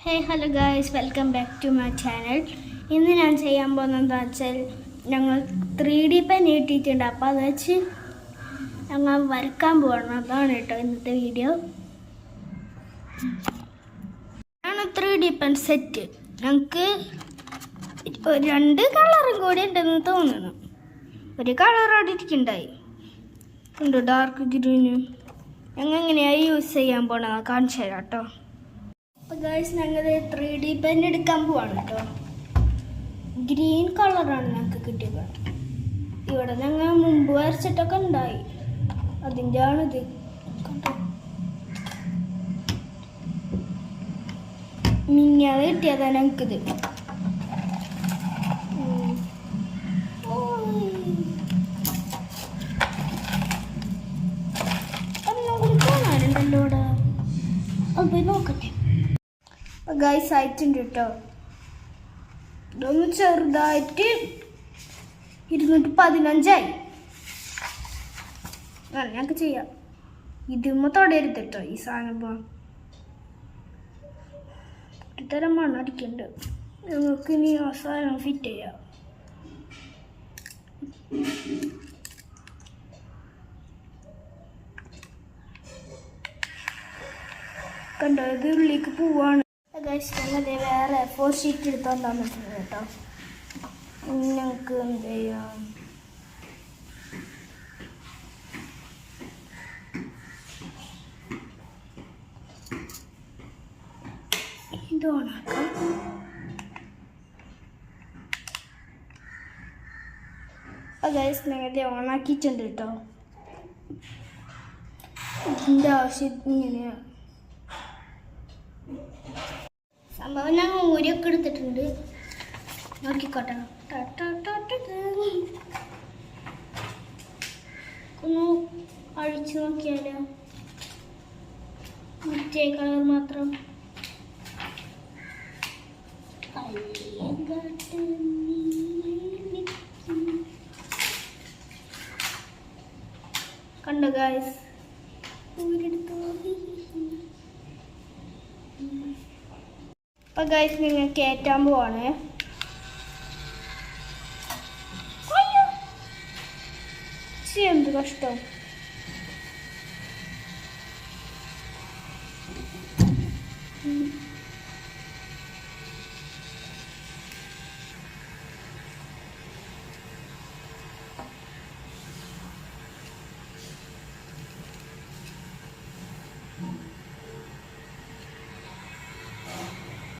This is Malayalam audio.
Hey, hello guys, welcome back to my channel. ഇന്ന് ഞാൻ ചെയ്യാൻ പോകുന്നതെന്ന് വെച്ചാൽ ഞങ്ങൾ 3D പെൻ ഇട്ടിട്ടുണ്ട്. അപ്പോൾ അത് വെച്ച് ഞങ്ങൾ വരക്കാൻ പോകണം. അതാണ് കേട്ടോ ഇന്നത്തെ വീഡിയോ. ആണ് 3D പെൻ സെറ്റ്. ഞങ്ങൾക്ക് 2 കളറും കൂടി ഉണ്ടെന്ന് തോന്നുന്നു. ഒരു കളർ അവിടെ ഇരിക്കുന്നുണ്ടായി ഉണ്ട്, ഡാർക്ക് ഗ്രീന്. ഞങ്ങൾ എങ്ങനെയാണ് യൂസ് ചെയ്യാൻ പോകണമെന്ന് കാണിച്ചു തരാം കേട്ടോ. അപ്പോൾ ഗൈസ് ഞങ്ങൾ 3D പെൻ എടുക്കാൻ പോവാണ് കേട്ടോ. ഗ്രീൻ കളറാണ് ഞങ്ങൾക്ക് കിട്ടിയത്. ഇവിടെ ഞങ്ങൾ മുമ്പ് വരച്ചിട്ടൊക്കെ ഉണ്ടായി, അതിൻ്റെ ആണിത് കേട്ടോ. മിഞ്ഞാതെ കിട്ടിയതാണ് ഞങ്ങൾക്കിത്. കാണാനുണ്ടല്ലോ ഇവിടെ, അത് പോയി നോക്കട്ടെ. ഗൈസ് ആയിട്ടുണ്ട് കേട്ടോ. ഇതൊന്ന് ചെറുതായിട്ട് 215 ഞങ്ങൾക്ക് ചെയ്യാം. ഇതുമ്മ തൊടരുത് കേട്ടോ. ഈ സാധനം ഒരു തരം മണ്ണടിക്കുന്നുണ്ട്. ഞങ്ങൾക്ക് ഇനി ആ സാധനം ഫിറ്റ് ചെയ്യാം. കണ്ടോ, ഇത് ഉള്ളിലേക്ക് പോവാണ്. ഞങ്ങൾ വേറെ 4 ഷീറ്റ് എടുത്തോണ്ട് വന്നിട്ടുണ്ട് കേട്ടോ. ഞങ്ങൾക്ക് എന്ത് ചെയ്യാം, ഇത് ഓണാക്കാം. ഞങ്ങൾ ഓണാക്കിയിട്ടുണ്ട് കേട്ടോ. ഇതിൻ്റെ ആവശ്യം ഇങ്ങനെയാണ് സംഭവം. ഞങ്ങൾ ഊരിയൊക്കെ എടുത്തിട്ടുണ്ട്, നോക്കിക്കോട്ടെ. ഒന്ന് അഴിച്ചു നോക്കിയാലോ. മറ്റേ കളർ മാത്രം. കണ്ടോ ഗായ്സ്, ഊരെടുത്തോ. അപ്പോൾ ഗൈസ് നിങ്ങൾ കയറ്റാൻ പോവാണ്. എന്ത് കഷ്ടം.